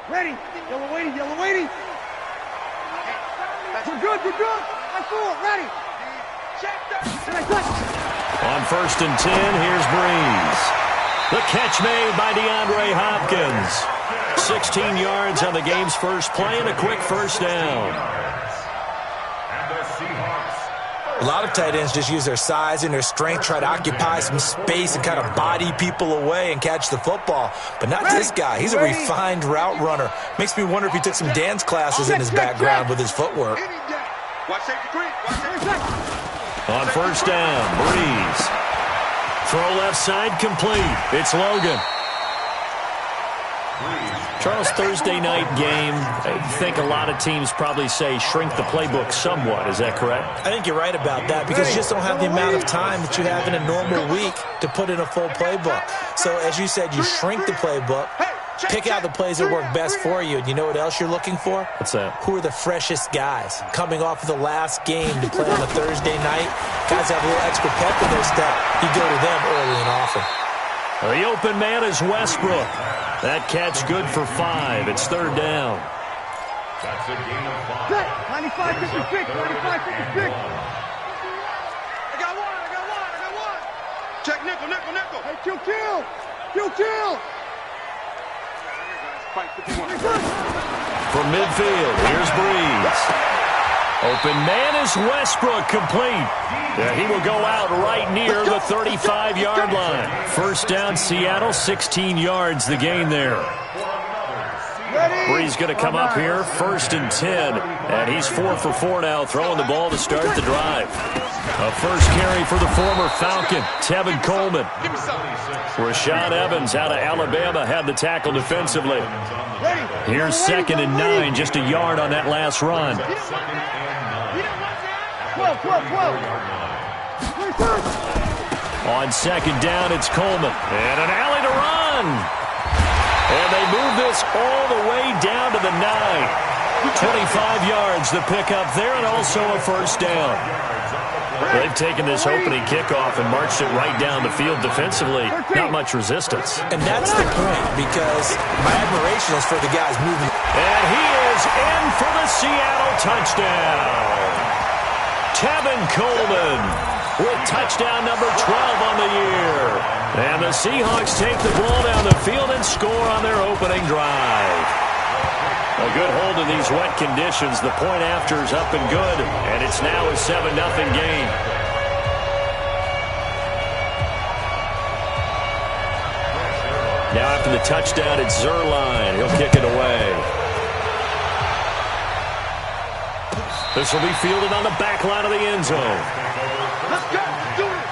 Ready. Yellow waiting, yellow waiting. We're good, we're good. I'm full, ready. On 1st and 10, here's Breeze. The catch made by DeAndre Hopkins. 16 yards on the game's first play and a quick first down. A lot of tight ends just use their size and their strength, try to occupy some space and kind of body people away and catch the football. But not this guy. He's a refined route runner. Makes me wonder if he took some dance classes in his background with his footwork. On 1st down, Breeze. Throw left side complete. It's Logan. Charles, Thursday night game, I think a lot of teams probably say shrink the playbook somewhat. Is that correct? I think you're right about that because you just don't have the amount of time that you have in a normal week to put in a full playbook. So as you said, you shrink the playbook, pick out the plays that work best for you. And you know what else you're looking for? What's that? Who are the freshest guys coming off of the last game to play on a Thursday night? Guys have a little extra pep in their step. You go to them early and often. The open man is Westbrook. That catch good for 5. It's 3rd down. That's a gain of 5. 95, 56, 95, 56. I got one. Check nickel. Hey, kill. From midfield, here's Breeze. Open man is Westbrook, complete. Yeah, he will go out right near the 35-yard line. 1st down, Seattle, 16 yards the gain there. Breeze going to come up here, 1st and 10. And he's 4 for 4 now, throwing the ball to start the drive. A first carry for the former Falcon, Tevin Coleman. Rashad Evans out of Alabama had the tackle defensively. Here's 2nd and 9, just a yard on that last run. On 2nd down, it's Coleman. And an alley to run. And they move this all the way down to the 9. 25 yards the pickup there, and also a first down. They've taken this opening kickoff and marched it right down the field defensively. Not much resistance. And that's the point, because my admiration is for the guys moving. And he is in for the Seattle touchdown. Tevin Coleman with touchdown number 12 on the year. And the Seahawks take the ball down the field and score on their opening drive. A good hold in these wet conditions. The point after is up and good, and it's now a 7-0 game. Now after the touchdown, it's Zerline. He'll kick it away. This will be fielded on the back line of the end zone. Let's go. Do it.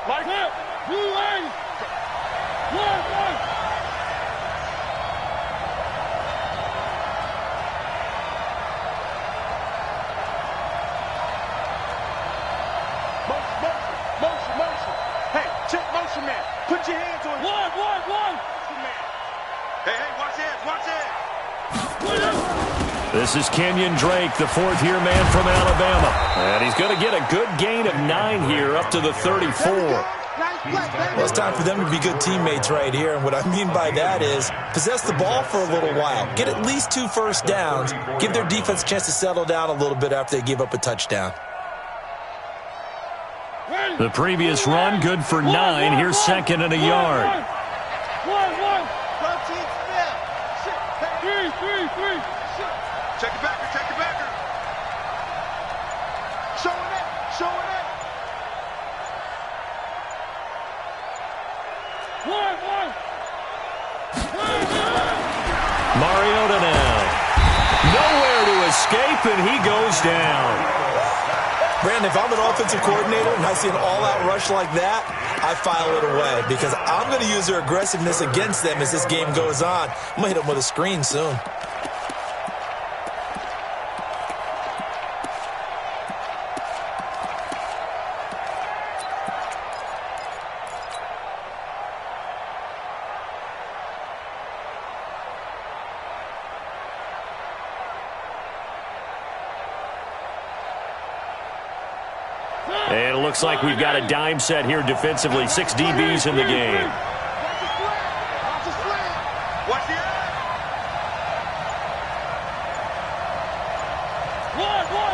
Like that. Blue lane. One. Motion. Hey, check motion man. Put your hands on it. One. Motion man. Hey, watch it. This is Kenyon Drake, the 4th-year man from Alabama. And he's going to get a good gain of 9 here, up to the 34. Well, it's time for them to be good teammates right here. And what I mean by that is possess the ball for a little while. Get at least 2 first downs. Give their defense a chance to settle down a little bit after they give up a touchdown. The previous run, good for 9. Here's 2nd and a yard. One. Three. Check it backer. Showing it. One. Mariota now. Nowhere to escape, and he goes down. Brandon, if I'm an offensive coordinator and I see an all-out rush like that, I file it away because I'm going to use their aggressiveness against them as this game goes on. I'm going to hit them with a screen soon. And it looks like we've got a dime set here defensively. 6 DBs in the game. Watch the eye.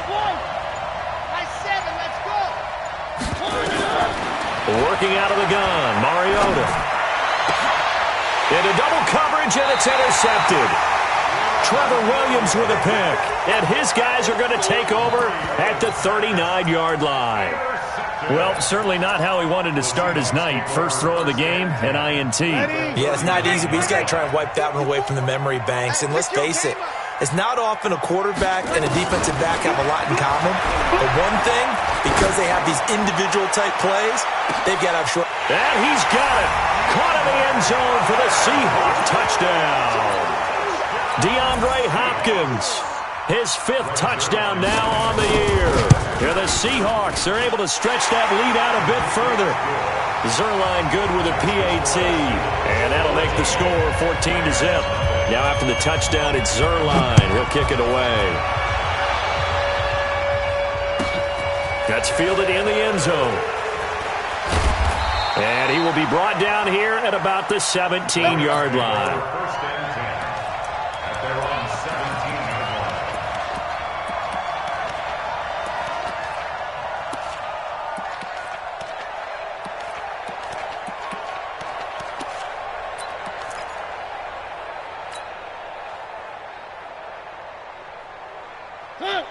One. Nice 7, let's go. Working out of the gun, Mariota. Into double coverage, and it's intercepted. Trevor Williams with a pick. And his guys are going to take over at the 39-yard line. Well, certainly not how he wanted to start his night. First throw of the game, an INT. Yeah, it's not easy, but he's got to try and wipe that one away from the memory banks. And let's face it, it's not often a quarterback and a defensive back have a lot in common. But one thing, because they have these individual type plays, they've got to have short. And he's got it. Caught in the end zone for the Seahawks touchdown. DeAndre Hopkins, his 5th touchdown now on the year. Here the Seahawks are able to stretch that lead out a bit further. Zerline good with a PAT, and that'll make the score 14-0. Now after the touchdown, it's Zerline. He'll kick it away. That's fielded in the end zone. And he will be brought down here at about the 17-yard line.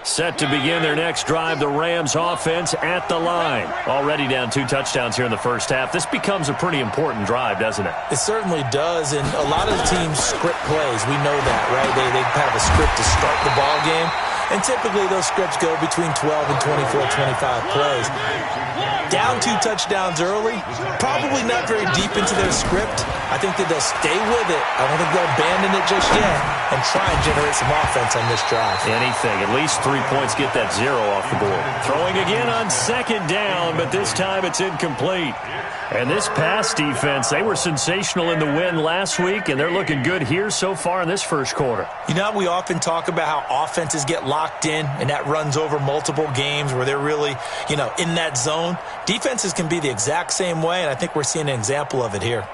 Set to begin their next drive, the Rams offense at the line. Already down 2 touchdowns here in the first half. This becomes a pretty important drive, doesn't it? It certainly does, and a lot of the teams script plays. We know that, right? They have a script to start the ball game, and typically those scripts go between 12 and 24, 25 plays. Down 2 touchdowns early, probably not very deep into their script. I think that they'll stay with it. I don't think they'll abandon it just yet and try and generate some offense on this drive. Anything. At least 3 points, get that 0 off the board. Throwing again on 2nd down, but this time it's incomplete. And this pass defense, they were sensational in the win last week, and they're looking good here so far in this first quarter. You know, we often talk about how offenses get locked in, and that runs over multiple games where they're really, in that zone. Defenses can be the exact same way, and I think we're seeing an example of it here.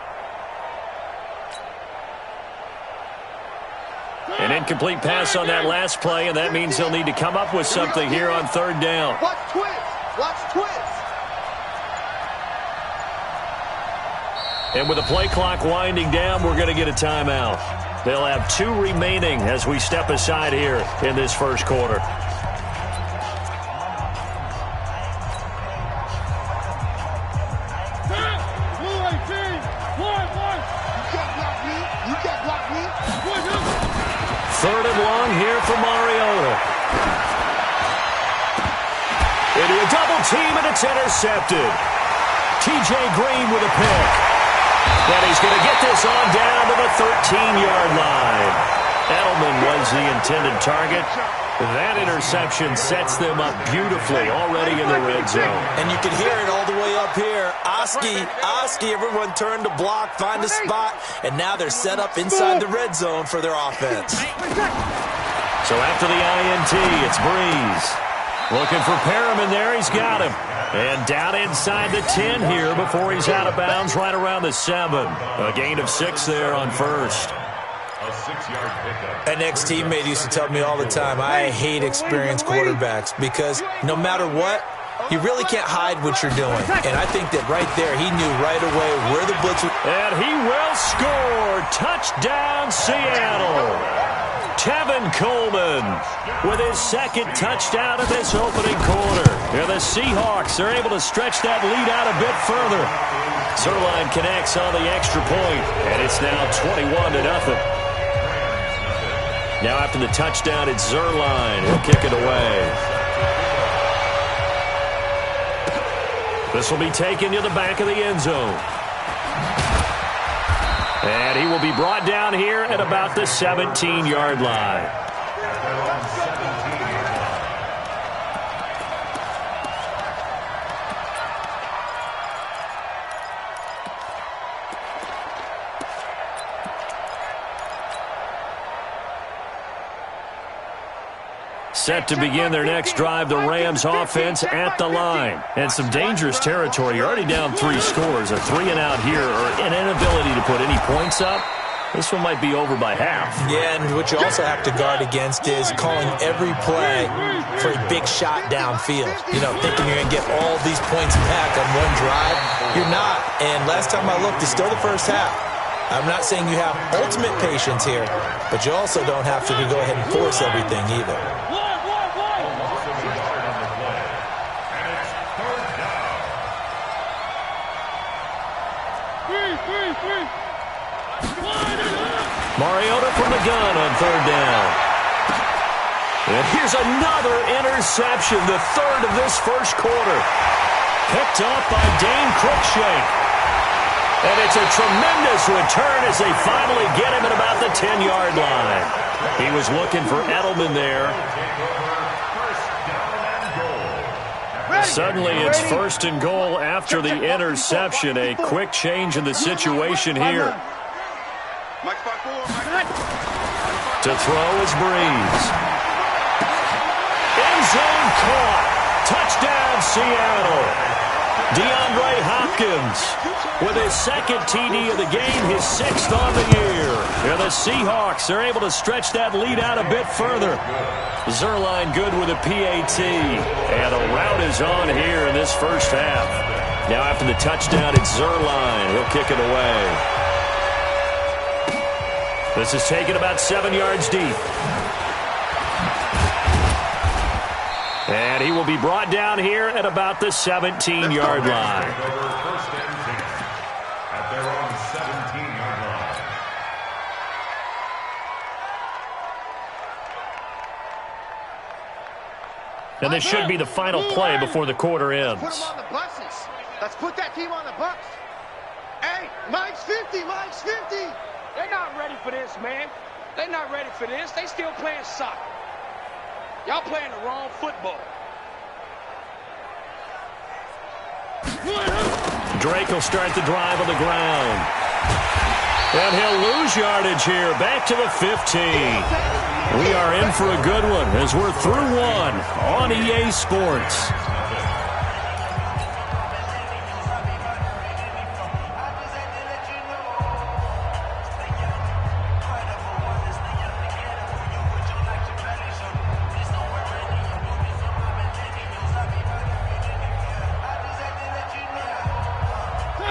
An incomplete pass on that last play, and that means they'll need to come up with something here on 3rd down. Watch twist. And with the play clock winding down, we're going to get a timeout. They'll have 2 remaining as we step aside here in this first quarter. Third and long here for Mariota. Into a double team, and it's intercepted. TJ Green with a pick. And he's going to get this on down to the 13-yard line. Edelman was the intended target. That interception sets them up beautifully already in the red zone. And you can hear it all the way up here. Oski, everyone turned to block, find a spot, and now they're set up inside the red zone for their offense. So after the INT, it's Breeze. Looking for Perriman there. He's got him. And down inside the 10 here before he's out of bounds right around the 7. A gain of 6 there on first. A 6-yard pickup. An ex-teammate used to tell me all the time, I hate experienced quarterbacks because no matter what, you really can't hide what you're doing. And I think that right there, he knew right away where the blitz was. And he will score. Touchdown, Seattle. Tevin Coleman with his 2nd touchdown of this opening quarter. Here the Seahawks are able to stretch that lead out a bit further. Zerline connects on the extra point, and it's now 21-0. Now after the touchdown, it's Zerline. He'll kick it away. This will be taken to the back of the end zone. And he will be brought down here at about the 17-yard line. Set to begin their next drive, the Rams offense at the line. And some dangerous territory. You're already down 3 scores. A 3-and-out here, or an inability to put any points up. This one might be over by half. Yeah, and what you also have to guard against is calling every play for a big shot downfield. You know, thinking you're going to get all these points back on one drive. You're not. And last time I looked, it's still the first half. I'm not saying you have ultimate patience here, but you also don't have to go ahead and force everything either. Mariota from the gun on 3rd down. And here's another interception, the 3rd of this first quarter. Picked up by Dane Cruikshank. And it's a tremendous return as they finally get him at about the 10-yard line. He was looking for Edelman there. Suddenly it's 1st and goal after the interception. A quick change in the situation here. To throw is Breeze. End zone caught. Touchdown, Seattle. DeAndre Hopkins with his 2nd TD of the game, his 6th on the year. Yeah, the Seahawks are able to stretch that lead out a bit further. Zerline good with a PAT. And the route is on here in this first half. Now after the touchdown, it's Zerline. He'll kick it away. This is taken about 7 yards deep. And he will be brought down here at about the 17-yard line. At their own 17-yard line. And this should be the final play before the quarter ends. Put them on the buses. Let's put that team on the bus. Hey, Mike's 50, Mike's 50. They're not ready for this, man. They're not ready for this. They still playing soccer. Y'all playing the wrong football. Drake will start the drive on the ground. And he'll lose yardage here. Back to the 15. We are in for a good one as we're through one on EA Sports.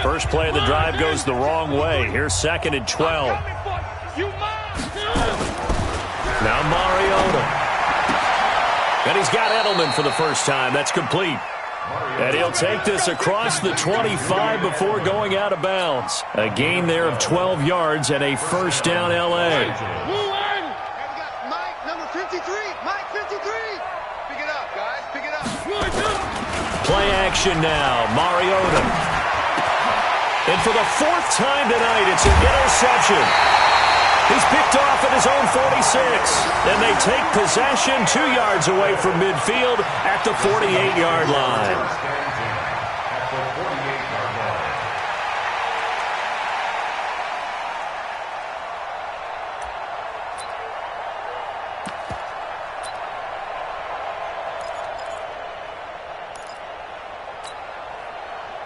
First play of the drive goes the wrong way. Here's 2nd and 12. Now Mariota. And he's got Edelman for the first time. That's complete. And he'll take this across the 25 before going out of bounds. A gain there of 12 yards and a first down L.A. Mike, number 53. Mike, 53. Pick it up, guys. Pick it up. Play action now. Mariota. And for the 4th time tonight, it's an interception. He's picked off at his own 46. And they take possession 2 yards away from midfield at the 48-yard line.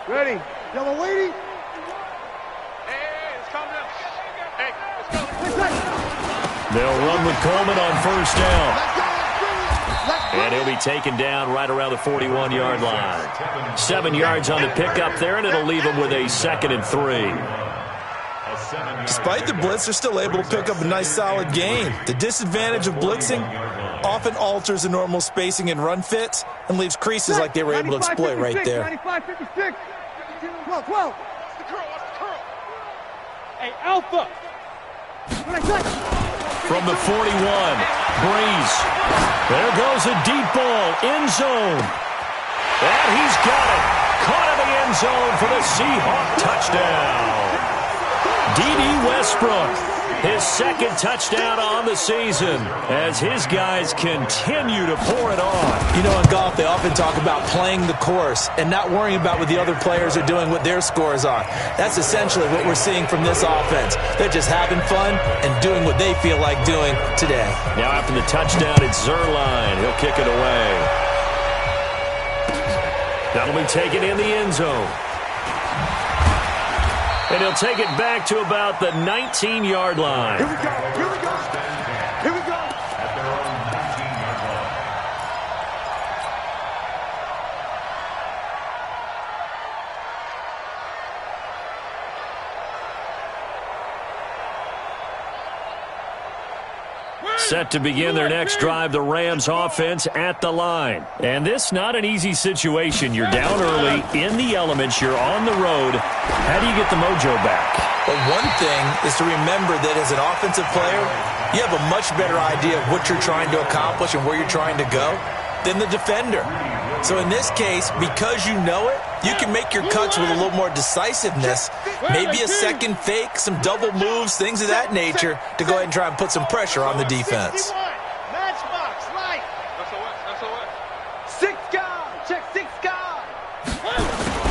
Ready. Y'all waiting? They'll run with Coleman on first down. And he'll be taken down right around the 41-yard line. 7 yards on the pickup there, and it'll leave him with a 2nd and 3. Despite the blitz, they're still able to pick up a nice, solid gain. The disadvantage of blitzing often alters the normal spacing and run fits and leaves creases like they were able to exploit right there. 95, 56. 12, 12. Hey, Alpha. From the 41, Breeze. There goes a deep ball, end zone. And he's got it. Caught in the end zone for the Seahawks touchdown. D.D. Westbrook, his second touchdown on the season as his guys continue to pour it on. You know, in golf, they often talk about playing the course and not worrying about what the other players are doing, what their scores are. That's essentially what we're seeing from this offense. They're just having fun and doing what they feel like doing today. Now after the touchdown, it's Zerline. He'll kick it away. That'll be taken in the end zone. And he'll take it back to about the 19-yard line. Here we go. Here we go. Here we go. At their own 19-yard line. Set to begin their next drive, the Rams offense at the line. And this not an easy situation. You're down early, in the elements, you're on the road. How do you get the mojo back? Well, one thing is to remember that as an offensive player, you have a much better idea of what you're trying to accomplish and where you're trying to go than the defender. So in this case, because you know it, you can make your cuts with a little more decisiveness, maybe a second fake, some double moves, things of that nature, to go ahead and try and put some pressure on the defense. Matchbox, right. Six guard. Check six guard.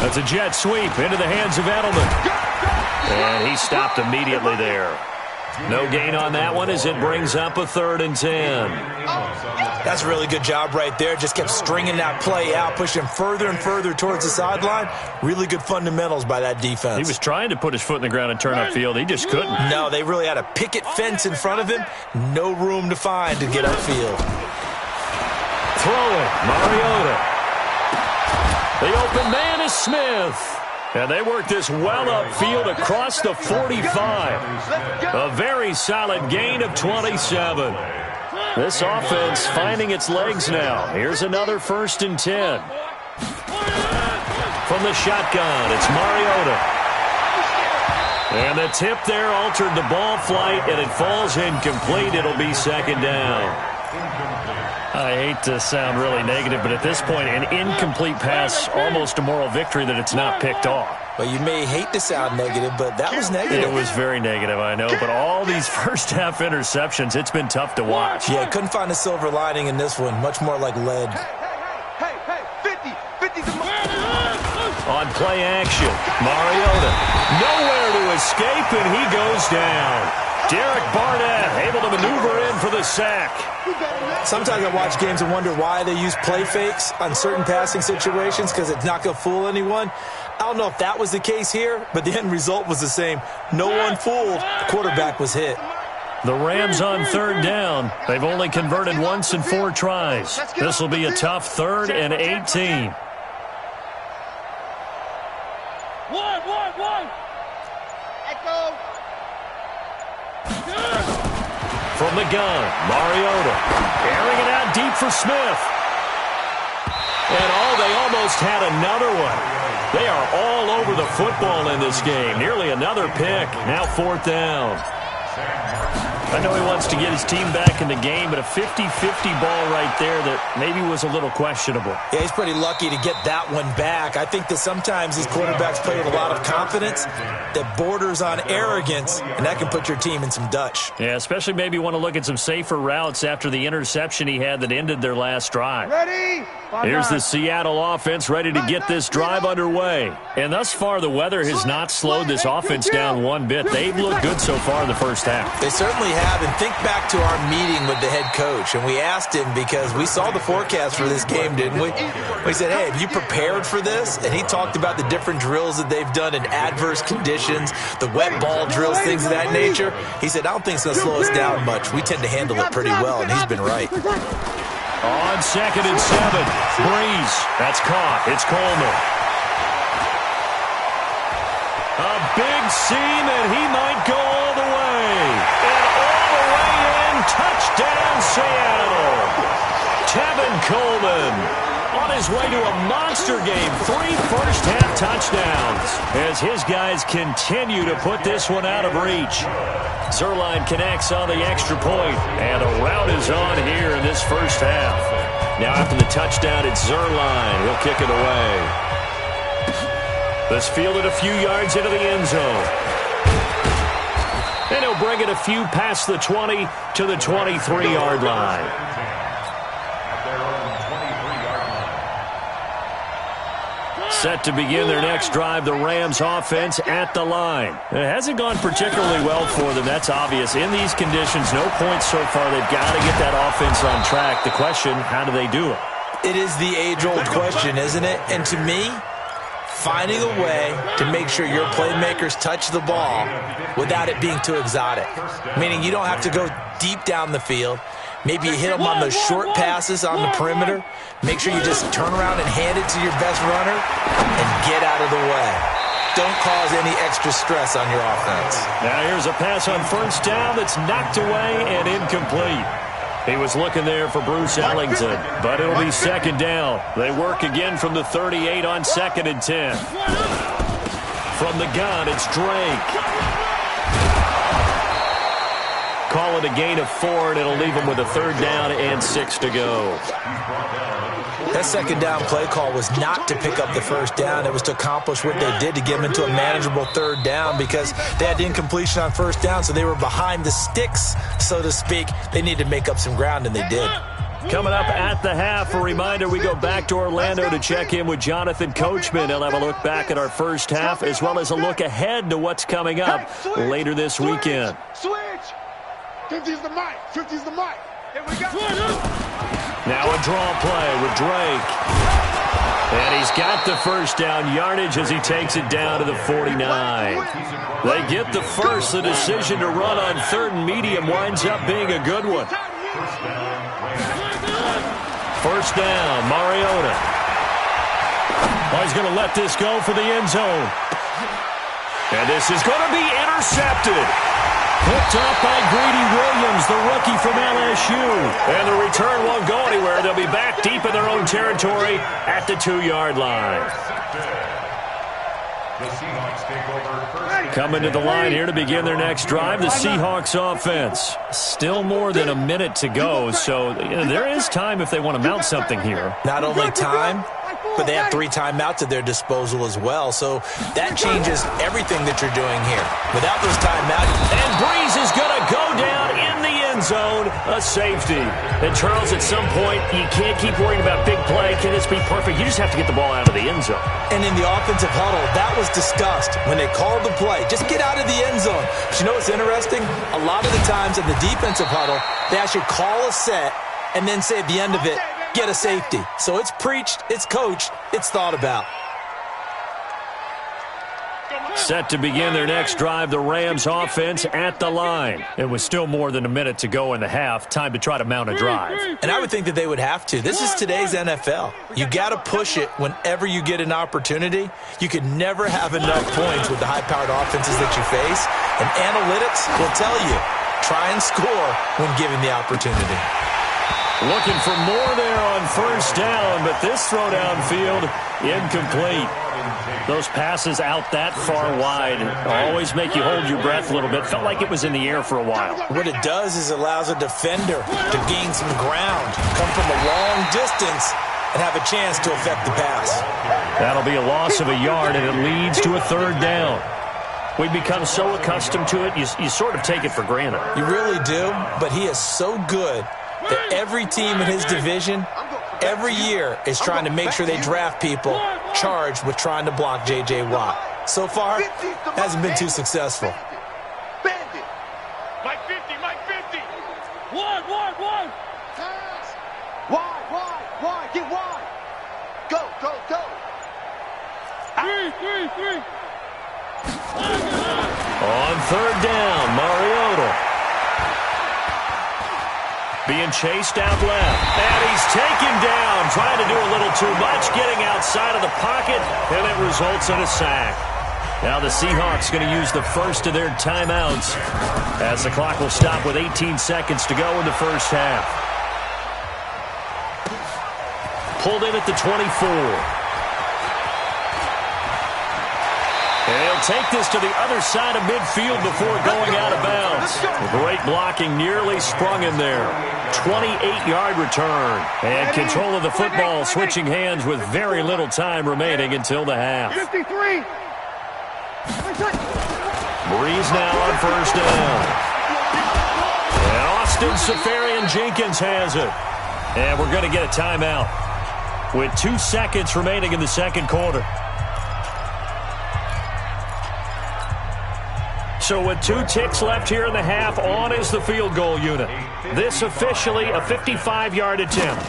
That's a jet sweep into the hands of Edelman. And he stopped immediately there. No gain on that one as it brings up a 3rd and 10. That's a really good job right there. Just kept stringing that play out, pushing further and further towards the sideline. Really good fundamentals by that defense. He was trying to put his foot in the ground and turn upfield. He just couldn't. No, they really had a picket fence in front of him. No room to find to get upfield. Throwing, Mariota. The open man is Smith. And they work this well upfield across the 45. A very solid gain of 27. This offense finding its legs now. Here's another 1st and 10. From the shotgun, it's Mariota. And the tip there altered the ball flight, and it falls incomplete. It'll be 2nd down. I hate to sound really negative, but at this point, an incomplete pass, almost a moral victory that it's not picked off. Well, you may hate to sound negative, but that was negative. It was very negative, I know, but all these first-half interceptions, it's been tough to watch. Yeah, couldn't find a silver lining in this one. Much more like lead. Hey, 50's a On play action, Mariota. Nowhere to escape, and he goes down. Derek Barnett able to maneuver in for the sack. Sometimes I watch games and wonder why they use play fakes on certain passing situations, because it's not going to fool anyone. I don't know if that was the case here, but the end result was the same. No one fooled. The quarterback was hit. The Rams on 3rd down. They've only converted once in 4 tries. This will be a tough 3rd and 18. One. Echo. From the gun, Mariota. Airing it out deep for Smith. And they almost had another one. They are all over the football in this game. Nearly another pick. Now 4th down. I know he wants to get his team back in the game, but a 50-50 ball right there that maybe was a little questionable. Yeah, he's pretty lucky to get that one back. I think that sometimes these quarterbacks play with a lot of confidence that borders on arrogance, and that can put your team in some Dutch. Yeah, especially maybe want to look at some safer routes after the interception he had that ended their last drive. Ready? Here's the Seattle offense ready to get this drive underway. And thus far, the weather has not slowed this offense down one bit. They've looked good so far in the first half. They certainly have, and think back to our meeting with the head coach, and we asked him because we saw the forecast for this game, didn't we? We said, hey, have you prepared for this? And he talked about the different drills that they've done in adverse conditions, the wet ball drills, things of that nature. He said, I don't think it's going to slow us down much. We tend to handle it pretty well, and he's been right. On 2nd and 7, Breeze. That's caught. It's Coleman. A big seam, and he might go all the way. And all the way in, touchdown Seattle. Tevin Coleman on his way to a monster game. 3 first-half touchdowns as his guys continue to put this one out of reach. Zerline connects on the extra point, and the route is on here in this first half. Now after the touchdown, it's Zerline. He'll kick it away. This fielded a few yards into the end zone. They'll bring it a few past the 20 to the 23-yard line. Set to begin their next drive, the Rams offense at the line. It hasn't gone particularly well for them, that's obvious. In these conditions, no points so far. They've got to get that offense on track. The question, how do they do it? It is the age-old question, isn't it? And to me, finding a way to make sure your playmakers touch the ball without it being too exotic. Meaning you don't have to go deep down the field. Maybe you hit them on those short passes on the perimeter. Make sure you just turn around and hand it to your best runner and get out of the way. Don't cause any extra stress on your offense. Now here's a pass on first down that's knocked away and incomplete. He was looking there for Bruce Ellington, but it'll be second down. They work again from the 38 on 2nd and 10. From the gun, it's Drake. Call it a gain of 4, and it'll leave them with a 3rd down and 6 to go. That second down play call was not to pick up the first down. It was to accomplish what they did to get them into a manageable 3rd down because they had incompletion on first down, so they were behind the sticks, so to speak. They needed to make up some ground, and they did. Coming up at the half, a reminder, we go back to Orlando to check in with Jonathan Coachman. He'll have a look back at our first half as well as a look ahead to what's coming up later this weekend. Switch! 50's the mic. 50's the mic. Here we go. Now a draw play with Drake. And he's got the first down yardage as he takes it down to the 49. They get the first. The decision to run on 3rd and medium winds up being a good one. First down, Mariota. Oh, he's going to let this go for the end zone. And this is going to be intercepted. Picked up by Greedy Williams, the rookie from LSU. And the return won't go anywhere. They'll be back deep in their own territory at the 2-yard line. Coming to the line here to begin their next drive, the Seahawks offense. Still more than a minute to go, so there is time if they want to mount something here. Not only time, but they have 3 timeouts at their disposal as well. So that changes everything that you're doing here. Without those timeouts, and Breeze is going to go down in the end zone, a safety. And Charles, at some point, you can't keep worrying about big play. Can this be perfect? You just have to get the ball out of the end zone. And in the offensive huddle, that was discussed when they called the play. Just get out of the end zone. But you know what's interesting? A lot of the times in the defensive huddle, they actually call a set and then say at the end of it, get a safety. So it's preached, it's coached, it's thought about. Set to begin their next drive, the Rams offense at the line. It was still more than a minute to go in the half. Time to try to mount a drive. And I would think that they would have to. This is today's NFL. You got to push it whenever you get an opportunity. You can never have enough points with the high-powered offenses that you face. And analytics will tell you, try and score when given the opportunity. Looking for more there on first down, but this throw downfield incomplete. Those passes out that far wide always make you hold your breath a little bit. Felt like it was in the air for a while. What it does is allows a defender to gain some ground, come from a long distance, and have a chance to affect the pass. That'll be a loss of a yard, and it leads to a 3rd down. We've become so accustomed to it, you sort of take it for granted. You really do, but he is so good that every team in his division every year is trying to make sure they draft people charged with trying to block J.J. Watt. So far, hasn't been too successful. Bandit. Mike 50, Mike 50. One. Wide. Get wide. Go. Three. On 3rd down, Mariota. Being chased out left. And he's taken down, trying to do a little too much, getting outside of the pocket, and it results in a sack. Now the Seahawks going to use the first of their timeouts as the clock will stop with 18 seconds to go in the first half. Pulled in at the 24. And he'll take this to the other side of midfield before going out of bounds. Great blocking, nearly sprung in there. 28-yard return. And control of the football switching hands with very little time remaining until the half. 53. Breeze now on first down. Austin Seferian-Jenkins has it. And we're going to get a timeout with 2 seconds remaining in the second quarter. So with 2 ticks left here in the half, on is the field goal unit. This officially a 55-yard attempt.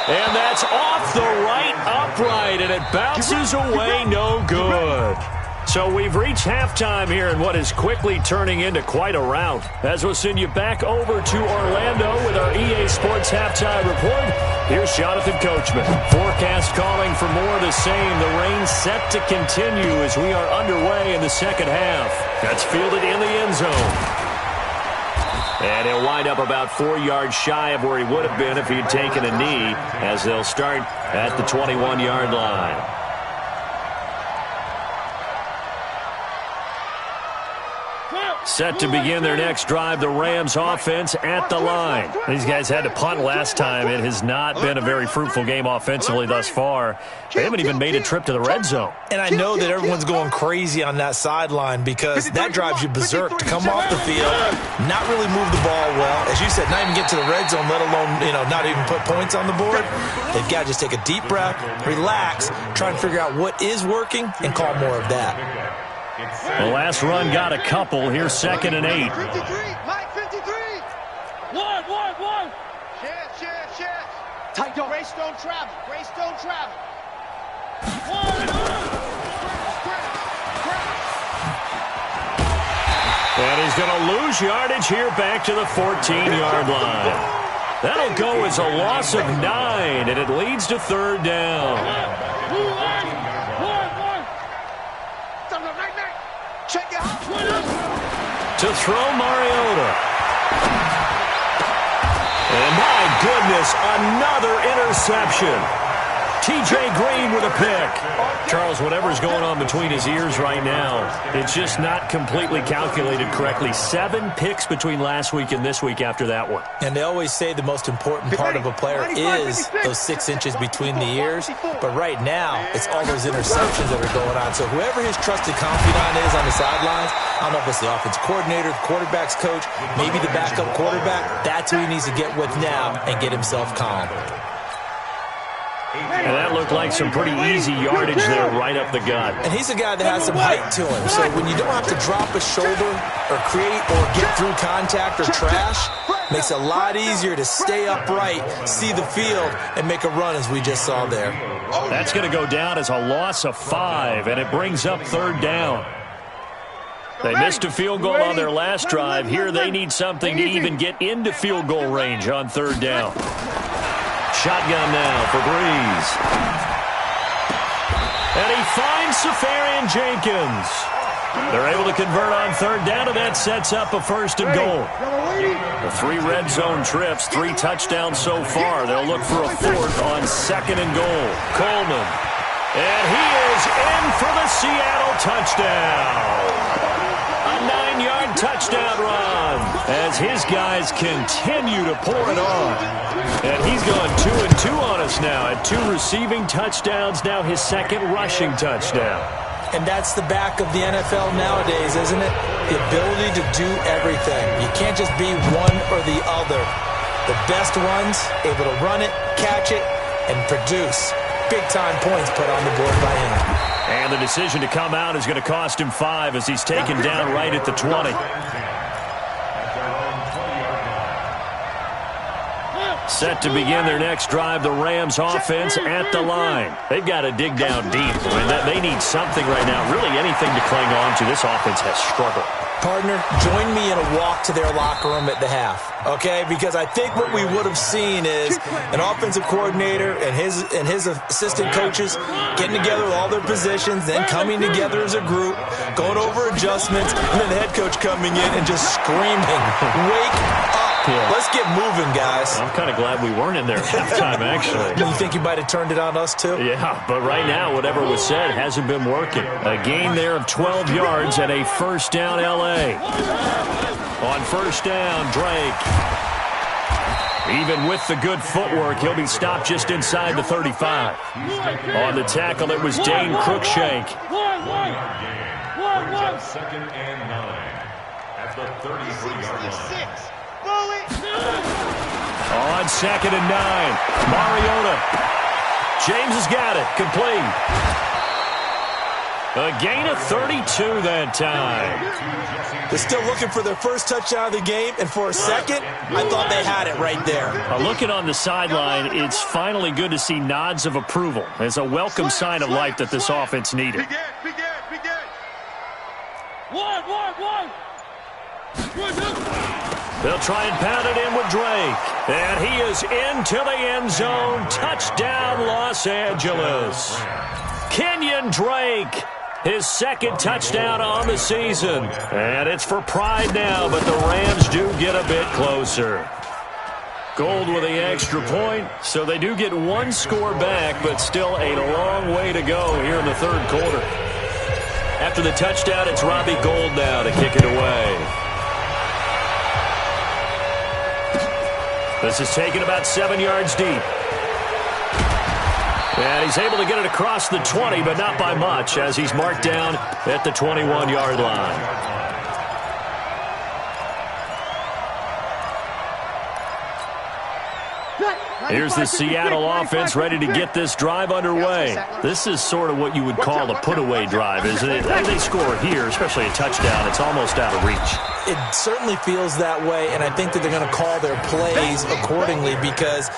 And that's off the right upright, and it bounces away no good. So we've reached halftime here in what is quickly turning into quite a rout. As we'll send you back over to Orlando with our EA Sports Halftime Report, here's Jonathan Coachman. Forecast calling for more of the same. The rain set to continue as we are underway in the second half. That's fielded in the end zone. And he'll wind up about 4 yards shy of where he would have been if he had taken a knee, as they'll start at the 21-yard line. Set to begin their next drive, the Rams offense at the line. These guys had to punt last time. It has not been a very fruitful game offensively thus far. They haven't even made a trip to the red zone. And I know that everyone's going crazy on that sideline because that drives you berserk to come off the field, not really move the ball well. As you said, not even get to the red zone, let alone, not even put points on the board. They've got to just take a deep breath, relax, try and figure out what is working and call more of that. The last run got a couple. Here's 2nd and 8. 53, Mike 53. One. Share. Tight door. Grace don't travel. And he's going to lose yardage here back to the 14-yard line. That'll go as a loss of 9, and it leads to 3rd down. To throw Mariota. And my goodness, another interception. T.J. Green with a pick. Charles, whatever's going on between his ears right now, it's just not completely calculated correctly. 7 picks between last week and this week after that one. And they always say the most important part of a player is those 6 inches between the ears. But right now, it's all those interceptions that are going on. So whoever his trusted confidant is on the sidelines, I don't know if it's the offense coordinator, the quarterback's coach, maybe the backup quarterback, that's who he needs to get with now and get himself calm. And that looked like some pretty easy yardage there right up the gut. And he's a guy that has some height to him. So when you don't have to drop a shoulder or create or get through contact or trash, makes it a lot easier to stay upright, see the field, and make a run as we just saw there. That's going to go down as a loss of 5, and it brings up 3rd down. They missed a field goal on their last drive. Here they need something to even get into field goal range on 3rd down. Shotgun now for Breeze. And he finds Seferian-Jenkins. They're able to convert on 3rd down, and that sets up a 1st and goal. The 3 red zone trips, 3 touchdowns so far. They'll look for a 4th on 2nd and goal. Coleman. And he is in for the Seattle touchdown. A 9-yard touchdown run as his guys continue to pour it on. And he's gone 2-2 on us now at 2 receiving touchdowns, now his 2nd rushing touchdown. And that's the back of the NFL nowadays, isn't it? The ability to do everything. You can't just be one or the other. The best ones, able to run it, catch it, and produce big-time points put on the board by him. And the decision to come out is going to cost him 5 as he's taken down right at the 20. Set to begin their next drive, the Rams offense at the line. They've got to dig down deep. I mean, they need something right now, really anything to cling on to. This offense has struggled. Partner, join me in a walk to their locker room at the half, okay? Because I think what we would have seen is an offensive coordinator and his assistant coaches getting together with all their positions, then coming together as a group, going over adjustments, and then the head coach coming in and just screaming, "Wake up! Yeah. Let's get moving, guys." I'm kind of glad we weren't in there at halftime, actually. You think you might have turned it on us, too? Yeah, but right now, whatever was said hasn't been working. A gain there of 12 yards and a 1st down L.A. On 1st down, Drake. Even with the good footwork, he'll be stopped just inside the 35. On the tackle, it was Dane Cruikshank. 2nd and 9. at the 33-yard line. On 2nd and 9, Mariota. James has got it, complete. A gain of 32 that time. They're still looking for their first touchdown of the game, and for a second, I thought they had it right there. Looking on the sideline, it's finally good to see nods of approval. It's a welcome sign of life that this offense needed. They'll try and pound it in with Drake. And he is into the end zone. Touchdown, Los Angeles. Kenyon Drake, his second touchdown on the season. And it's for pride now, but the Rams do get a bit closer. Gold with the extra point, so they do get one score back, but still a long way to go here in the third quarter. After the touchdown, it's Robbie Gould now to kick it away. This is taken about 7 yards deep. And he's able to get it across the 20, but not by much, as he's marked down at the 21-yard line. Here's the Seattle offense ready to get this drive underway. This is sort of what you would call a put-away drive, isn't it? If they score here, especially a touchdown, it's almost out of reach. It certainly feels that way, and I think that they're going to call their plays accordingly, because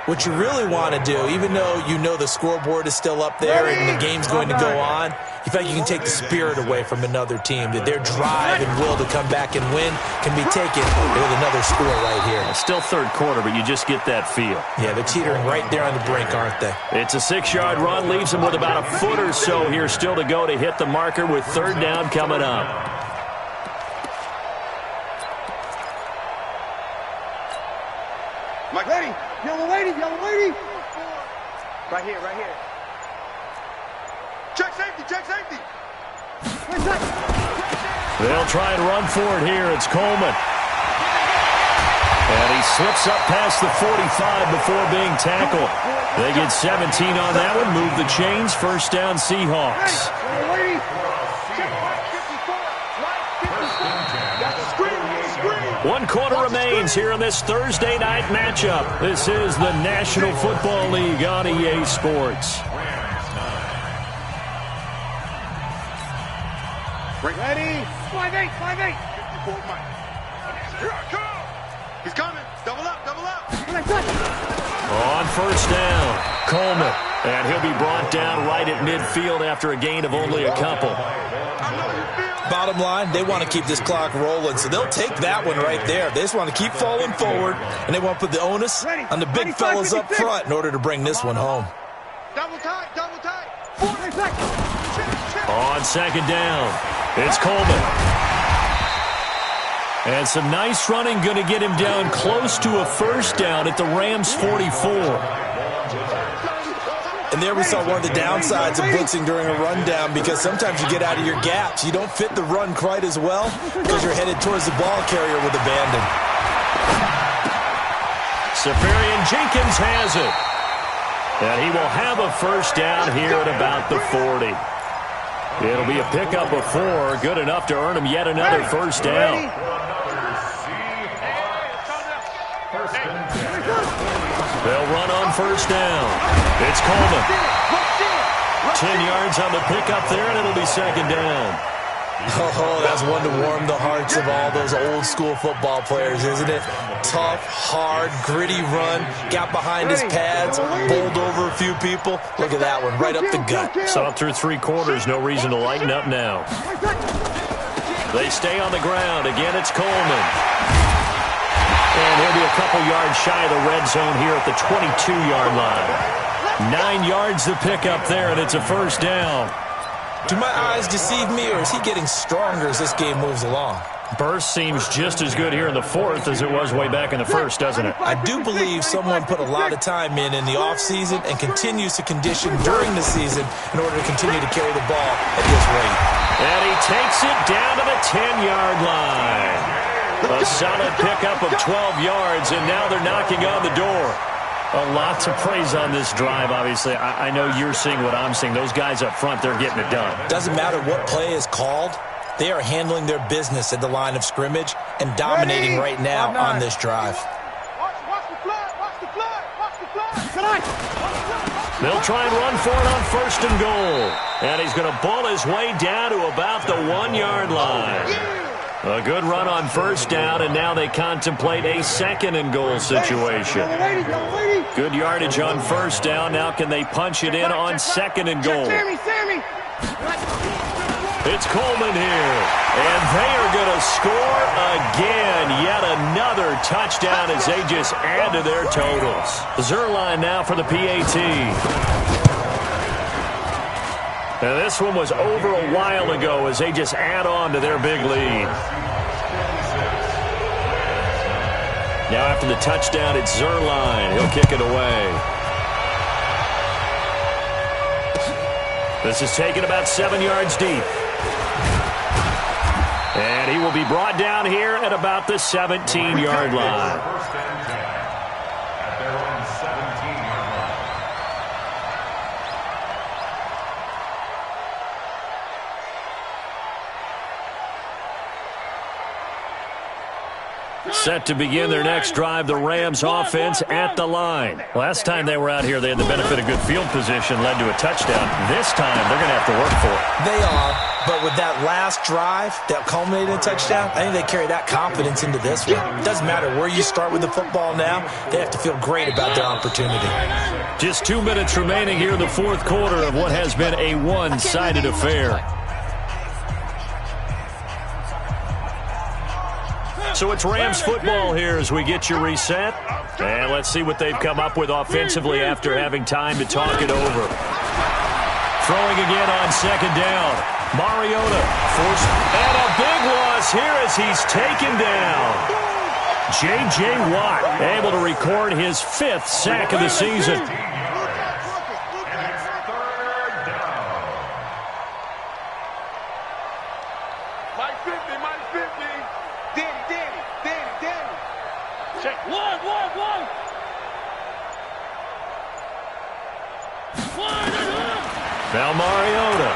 what you really want to do, even though you know the scoreboard is still up there and the game's going to go on, in fact, you can take the spirit away from another team, that their drive and will to come back and win can be taken with another score right here. Still third quarter, but you just get that feel. Yeah, they're teetering right there on the brink, aren't they? It's a 6-yard run, leaves them with about a foot or so here still to go to hit the marker with third down coming up. Mike, ready. Yellow lady, yellow lady. Right here, right here. Check safety, check safety. They'll try and run for it here. It's Coleman. And he slips up past the 45 before being tackled. They get 17 on that one. Move the chains. First down, Seahawks. One quarter remains here in this Thursday night matchup. This is the National Football League on EA Sports. Ready? 5-8, 5-8. Here I come. He's coming. Double up, double up. On first down, Coleman. And he'll be brought down right at midfield after a gain of only a couple. Bottom line, they want to keep this clock rolling, so they'll take that one right there. They just want to keep falling forward, and they want to put the onus on the big fellas up front in order to bring this one home. Double tight, double tight. On second down, it's Coleman. And some nice running going to get him down close to a first down at the Rams' 44. And there we saw one of the downsides of blitzing during a rundown, because sometimes you get out of your gaps. You don't fit the run quite as well because you're headed towards the ball carrier with abandon. Safarian Jenkins has it. And he will have a first down here at about the 40. It'll be a pickup of 4, good enough to earn him yet another first down. They'll run on first down. It's Coleman. 10 yards on the pickup there, and it'll be second down. Oh, that's one to warm the hearts of all those old-school football players, isn't it? Tough, hard, gritty run. Got behind his pads, bowled over a few people. Look at that one, right up the gut. Saw it through 3 quarters, no reason to lighten up now. They stay on the ground. Again, it's Coleman. And he'll be a couple yards shy of the red zone here at the 22-yard line. 9 yards to pick up there, and it's a first down. Do my eyes deceive me, or is he getting stronger as this game moves along? Burst seems just as good here in the fourth as it was way back in the first, doesn't it? I do believe someone put a lot of time in the offseason and continues to condition during the season in order to continue to carry the ball at this rate. And he takes it down to the 10-yard line. A solid pickup of 12 yards, and now they're knocking on the door. A lot to praise on this drive, obviously. I know you're seeing what I'm seeing. Those guys up front, they're getting it done. Doesn't matter what play is called. They are handling their business at the line of scrimmage and dominating right now on this drive. Watch the flag. Watch the flag. Watch the flag. They'll try and run for it on 1st and goal. And he's going to ball his way down to about the 1-yard line. A good run on 1st down, and now they contemplate a 2nd and goal situation. Good yardage on 1st down. Now can they punch it in on 2nd and goal? It's Coleman here, and they are going to score again. Yet another touchdown as they just add to their totals. Zerline now for the PAT. And this one was over a while ago as they just add on to their big lead. Now after the touchdown, it's Zerline. He'll kick it away. This is taken about 7 yards deep. And he will be brought down here at about the 17-yard line. Set to begin their next drive, the Rams offense at the line. Last time they were out here, they had the benefit of good field position, led to a touchdown. This time, they're going to have to work for it. They are, but with that last drive that culminated in a touchdown, I think they carry that confidence into this one. It doesn't matter where you start with the football now. They have to feel great about their opportunity. Just 2 minutes remaining here in the 4th quarter of what has been a one-sided affair. So it's Rams football here as we get you reset. And let's see what they've come up with offensively after having time to talk it over. Throwing again on 2nd down. Mariota forced, and a big loss here as he's taken down. J.J. Watt able to record his 5th sack of the season. Now Mariota.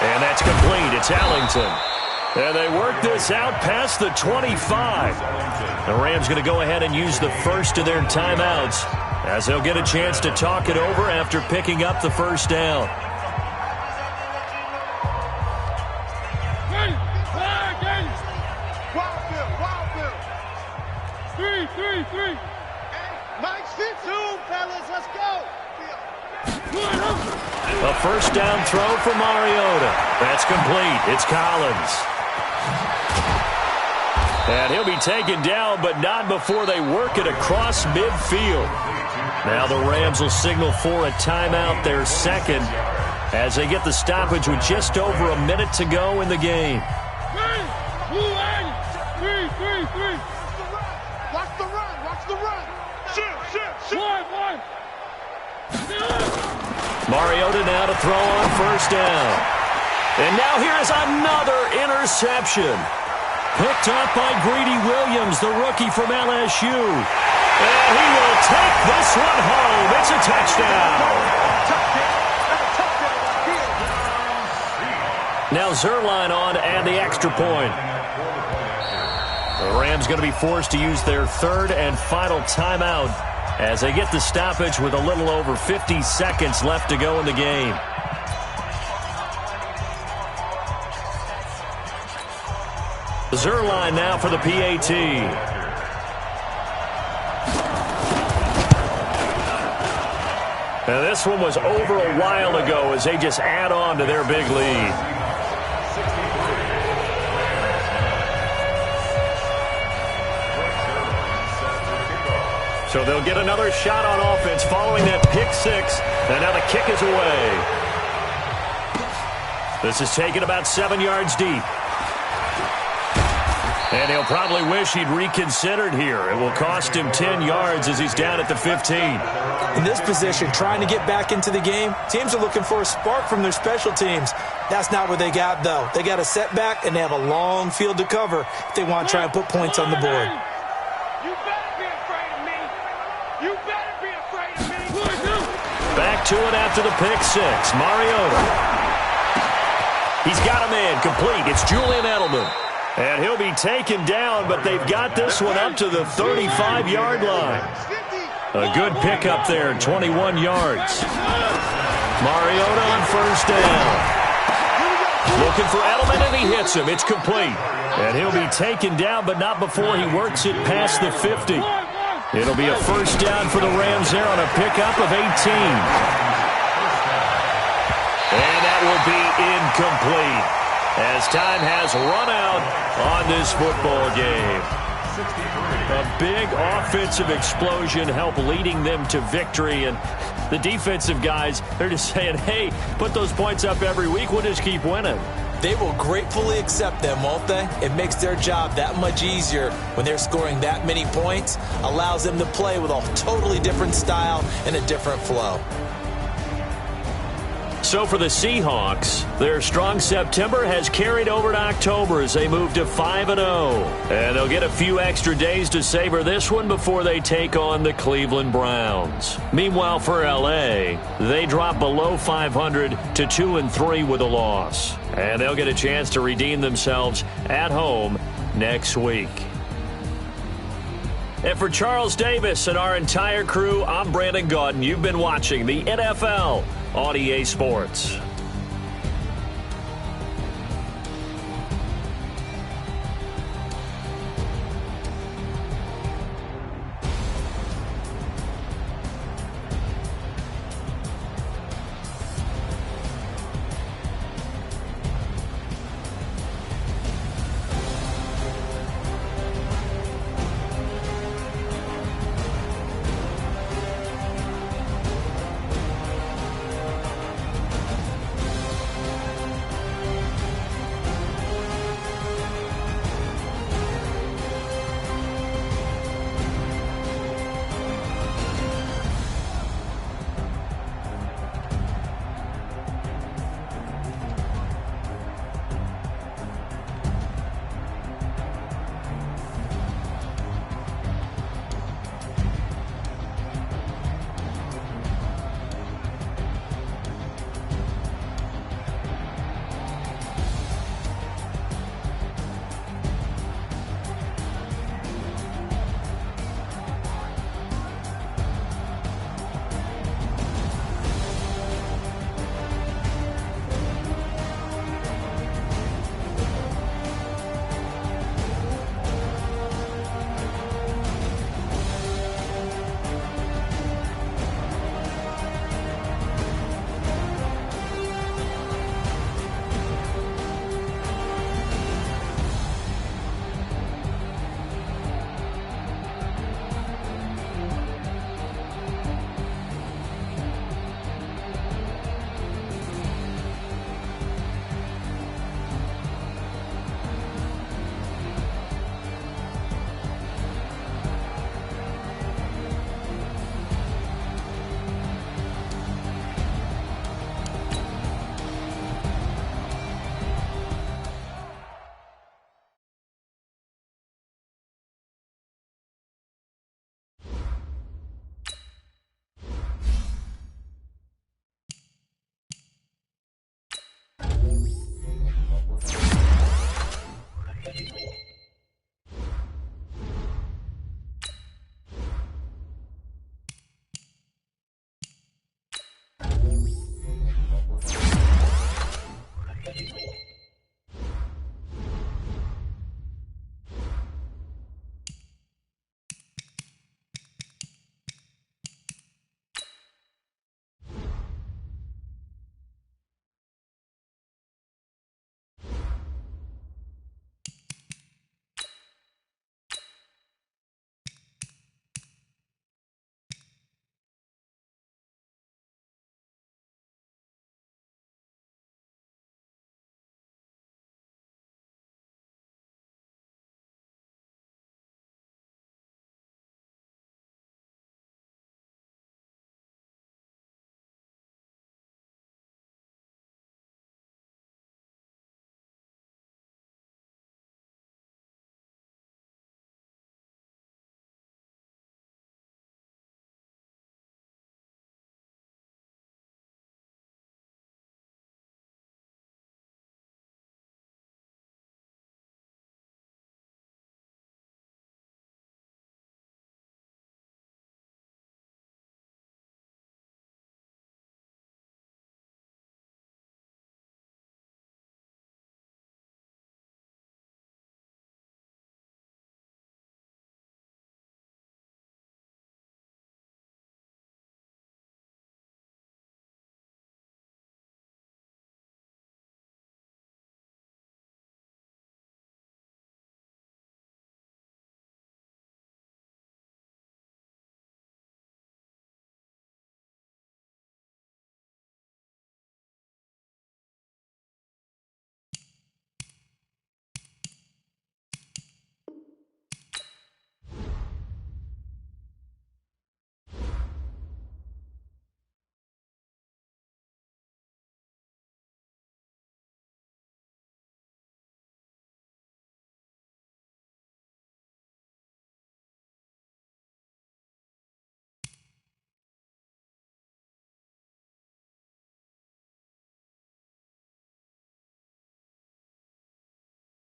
And that's complete. It's Ellington. And they work this out past the 25. The Rams going to go ahead and use the first of their timeouts as they'll get a chance to talk it over after picking up the 1st down. Three. Mike, sit soon, fellas. Let's go. A 1st down throw for Mariota. That's complete. It's Collins. And he'll be taken down, but not before they work it across midfield. Now the Rams will signal for a timeout, their 2nd, as they get the stoppage with just over a minute to go in the game. Three. Watch the run. Shoot. One. Mariota now to throw on 1st down. And now here is another interception. Picked up by Greedy Williams, the rookie from LSU. And he will take this one home. It's a touchdown. Now Zerline on to add the extra point. The Rams going to be forced to use their 3rd and final timeout as they get the stoppage with a little over 50 seconds left to go in the game. Zerline now for the PAT. Now this one was over a while ago as they just add on to their big lead. So they'll get another shot on offense following that pick 6. And now the kick is away. This is taken about 7 yards deep. And he'll probably wish he'd reconsidered here. It will cost him 10 yards as he's down at the 15. In this position, trying to get back into the game, teams are looking for a spark from their special teams. That's not what they got, though. They got a setback, and they have a long field to cover if they want to try and put points on the board. Back to it after the pick 6. Mariota. He's got him in. Complete. It's Julian Edelman. And he'll be taken down, but they've got this one up to the 35-yard line. A good pickup there, 21 yards. Mariota on first down. Looking for Edelman, and he hits him. It's complete. And he'll be taken down, but not before he works it past the 50. It'll be a first down for the Rams there on a pickup of 18. And that will be incomplete, as time has run out on this football game. A big offensive explosion helped leading them to victory, and the defensive guys, they're just saying, hey, put those points up every week, we'll just keep winning. They will gratefully accept them, won't they? It makes their job that much easier when they're scoring that many points, allows them to play with a totally different style and a different flow. So for the Seahawks, their strong September has carried over to October as they move to 5-0. And they'll get a few extra days to savor this one before they take on the Cleveland Browns. Meanwhile, for L.A., they drop below 500 to 2-3 with a loss. And they'll get a chance to redeem themselves at home next week. And for Charles Davis and our entire crew, I'm Brandon Gaudin. You've been watching the NFL on EA Sports.